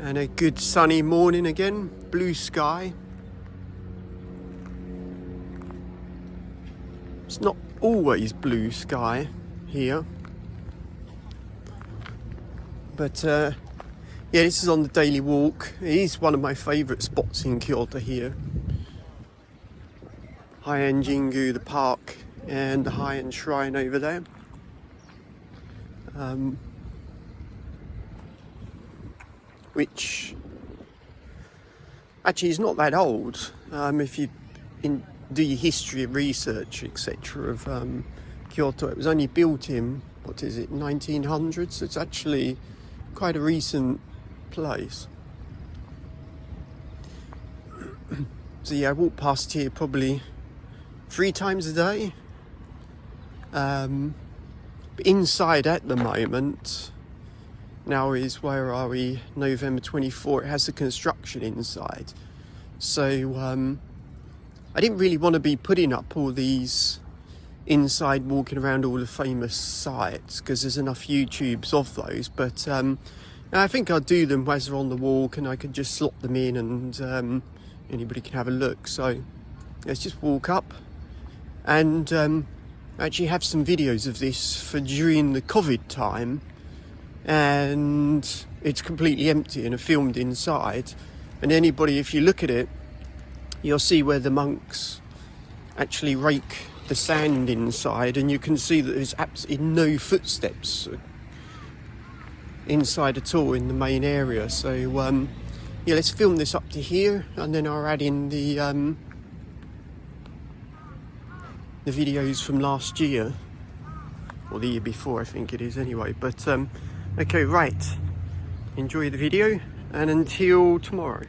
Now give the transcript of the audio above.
And a good sunny morning again, blue sky. It's not always blue sky here, but yeah, this is on the daily walk. It is one of my favourite spots in Kyoto here. Heian the park, and the Heian shrine over there. Which actually is not that old. If you do your history and research, etc. of Kyoto, it was only built in, 1900s? So it's actually quite a recent place. So yeah, I walk past here probably 3 times a day. But inside at the moment, now is, where are we, November 24, it has the construction inside. So I didn't really want to be putting up all these inside, walking around all the famous sites, because there's enough YouTubes of those, but I think I'll do them as they're on the walk, and I can just slot them in, and anybody can have a look. So let's just walk up, and actually have some videos of this for during the COVID time, and it's completely empty and are filmed inside. And anybody, if you look at it, you'll see where the monks actually rake the sand inside, and you can see that there's absolutely no footsteps inside at all in the main area. So yeah, let's film this up to here, and then I'll add in the videos from last year, or the year before, I think it is anyway. But okay, right, enjoy the video, and until tomorrow.